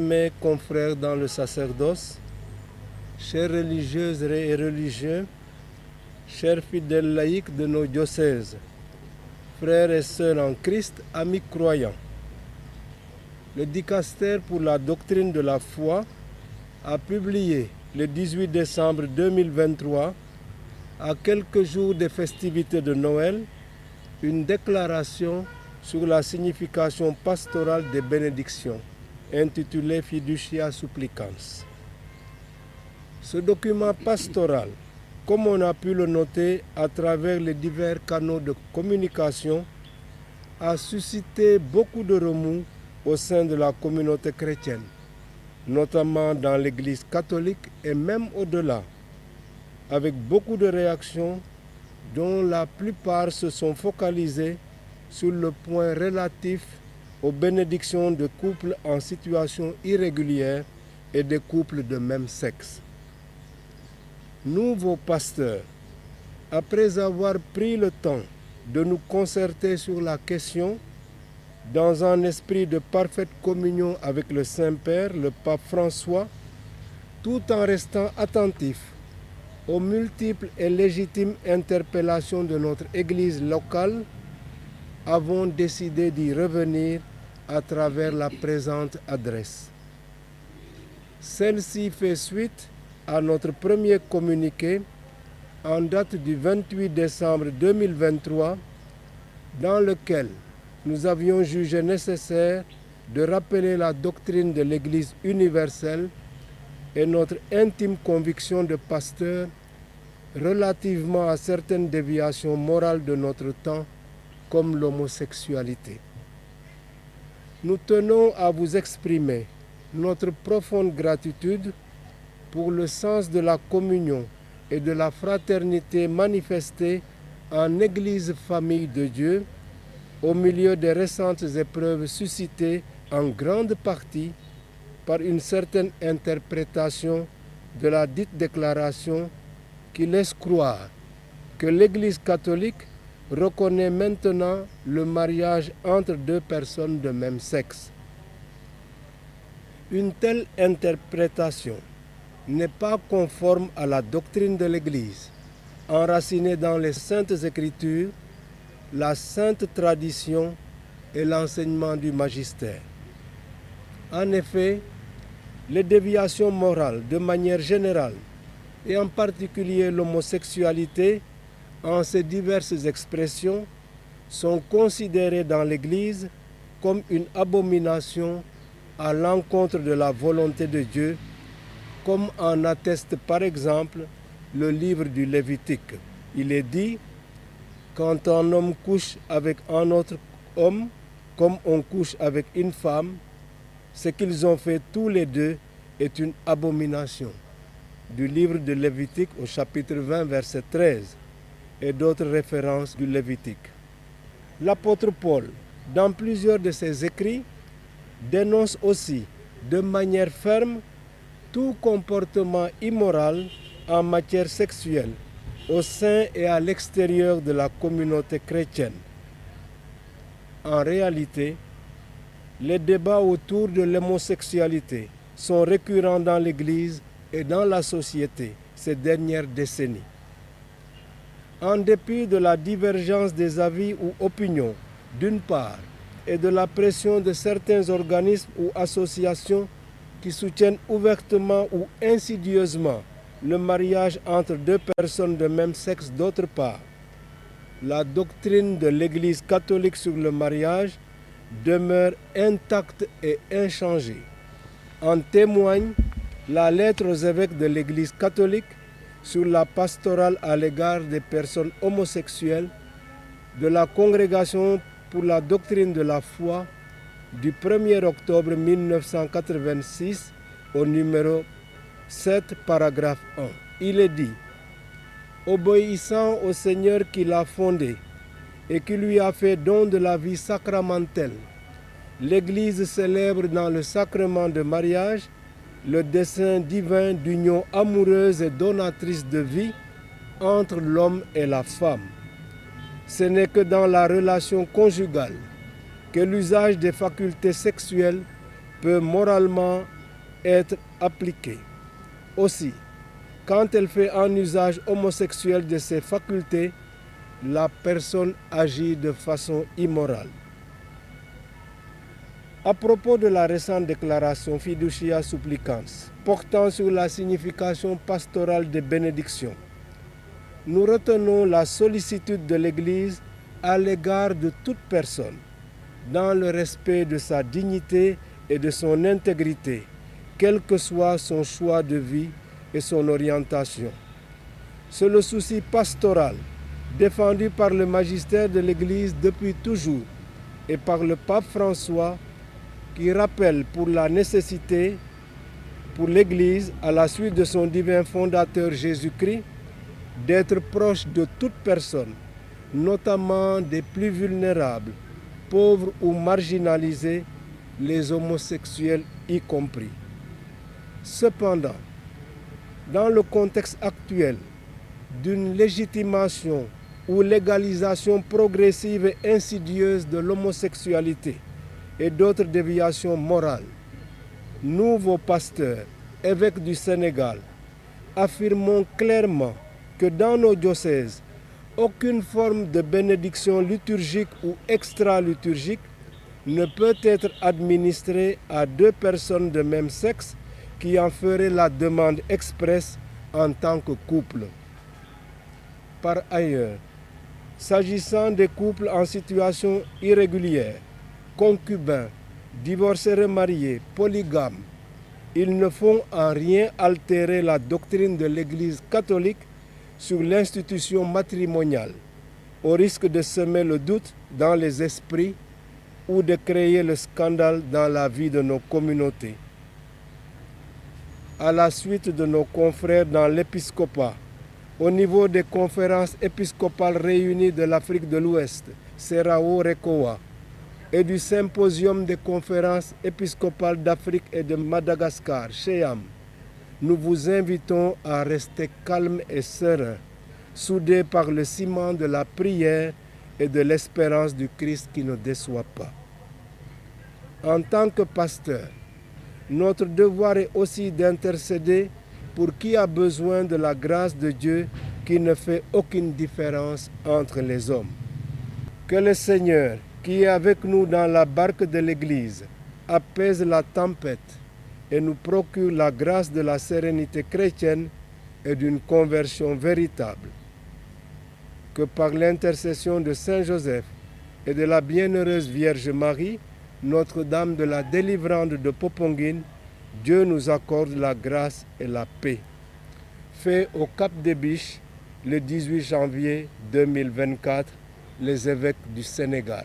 Mes confrères dans le sacerdoce, chères religieuses et religieux, chers fidèles laïcs de nos diocèses, frères et sœurs en Christ, amis croyants, le Dicaster pour la doctrine de la foi a publié le 18 décembre 2023, à quelques jours des festivités de Noël, une déclaration sur la signification pastorale des bénédictions, intitulée Fiducia Supplicans. Ce document pastoral, comme on a pu le noter à travers les divers canaux de communication, a suscité beaucoup de remous au sein de la communauté chrétienne, notamment dans l'Église catholique et même au-delà, avec beaucoup de réactions dont la plupart se sont focalisées sur le point relatif aux bénédictions de couples en situation irrégulière et des couples de même sexe. Nous, vos pasteurs, après avoir pris le temps de nous concerter sur la question, dans un esprit de parfaite communion avec le Saint-Père, le pape François, tout en restant attentifs aux multiples et légitimes interpellations de notre Église locale, avons décidé d'y revenir à travers la présente adresse. Celle-ci fait suite à notre premier communiqué en date du 28 décembre 2023, dans lequel nous avions jugé nécessaire de rappeler la doctrine de l'Église universelle et notre intime conviction de pasteur relativement à certaines déviations morales de notre temps, comme l'homosexualité. Nous tenons à vous exprimer notre profonde gratitude pour le sens de la communion et de la fraternité manifestée en Église famille de Dieu, au milieu des récentes épreuves suscitées en grande partie par une certaine interprétation de la dite déclaration qui laisse croire que l'Église catholique reconnaît maintenant le mariage entre deux personnes de même sexe. Une telle interprétation n'est pas conforme à la doctrine de l'Église, enracinée dans les Saintes Écritures, la sainte tradition et l'enseignement du magistère. En effet, les déviations morales de manière générale, et en particulier l'homosexualité, en ses diverses expressions, sont considérées dans l'Église comme une abomination à l'encontre de la volonté de Dieu, comme en atteste par exemple le livre du Lévitique. Il est dit: quand un homme couche avec un autre homme, comme on couche avec une femme, ce qu'ils ont fait tous les deux est une abomination. Du livre de Lévitique au chapitre 20, verset 13, et d'autres références du Lévitique. L'apôtre Paul, dans plusieurs de ses écrits, dénonce aussi de manière ferme tout comportement immoral en matière sexuelle au sein et à l'extérieur de la communauté chrétienne. En réalité, les débats autour de l'homosexualité sont récurrents dans l'Église et dans la société ces dernières décennies. En dépit de la divergence des avis ou opinions, d'une part, et de la pression de certains organismes ou associations qui soutiennent ouvertement ou insidieusement le mariage entre deux personnes de même sexe d'autre part, la doctrine de l'Église catholique sur le mariage demeure intacte et inchangée. En témoigne la lettre aux évêques de l'Église catholique sur la pastorale à l'égard des personnes homosexuelles de la Congrégation pour la doctrine de la foi du 1er octobre 1986 au numéro 7, paragraphe 1. Il est dit: obéissant au Seigneur qui l'a fondé et qui lui a fait don de la vie sacramentelle, l'Église célèbre dans le sacrement de mariage le dessein divin d'union amoureuse et donatrice de vie entre l'homme et la femme. Ce n'est que dans la relation conjugale que l'usage des facultés sexuelles peut moralement être appliquée. Aussi, quand elle fait un usage homosexuel de ses facultés, la personne agit de façon immorale. À propos de la récente déclaration Fiducia Supplicans portant sur la signification pastorale des bénédictions, nous retenons la sollicitude de l'Église à l'égard de toute personne, dans le respect de sa dignité et de son intégrité, quel que soit son choix de vie et son orientation. C'est le souci pastoral défendu par le magistère de l'Église depuis toujours et par le pape François qui rappelle pour la nécessité pour l'Église, à la suite de son divin fondateur Jésus-Christ, d'être proche de toute personne, notamment des plus vulnérables, pauvres ou marginalisés, les homosexuels y compris. Cependant, dans le contexte actuel d'une légitimation ou légalisation progressive et insidieuse de l'homosexualité et d'autres déviations morales, nous, vos pasteurs, évêques du Sénégal, affirmons clairement que dans nos diocèses, aucune forme de bénédiction liturgique ou extra-liturgique ne peut être administrée à deux personnes de même sexe qui en feraient la demande expresse en tant que couple. Par ailleurs, s'agissant des couples en situation irrégulière, concubins, divorcés remariés, polygames, ils ne font en rien altérer la doctrine de l'Église catholique sur l'institution matrimoniale, au risque de semer le doute dans les esprits ou de créer le scandale dans la vie de nos communautés. À la suite de nos confrères dans l'épiscopat, au niveau des conférences épiscopales réunies de l'Afrique de l'Ouest, Serao Rekoa, et du symposium des conférences épiscopales d'Afrique et de Madagascar, Cheyam, nous vous invitons à rester calmes et sereins, soudés par le ciment de la prière et de l'espérance du Christ qui ne déçoit pas. En tant que pasteur, notre devoir est aussi d'intercéder pour qui a besoin de la grâce de Dieu qui ne fait aucune différence entre les hommes. Que le Seigneur, qui est avec nous dans la barque de l'Église, apaise la tempête et nous procure la grâce de la sérénité chrétienne et d'une conversion véritable. Que par l'intercession de Saint Joseph et de la bienheureuse Vierge Marie, Notre-Dame de la délivrande de Popenguine, Dieu nous accorde la grâce et la paix. Fait au Cap des Biches, le 18 janvier 2024, les évêques du Sénégal.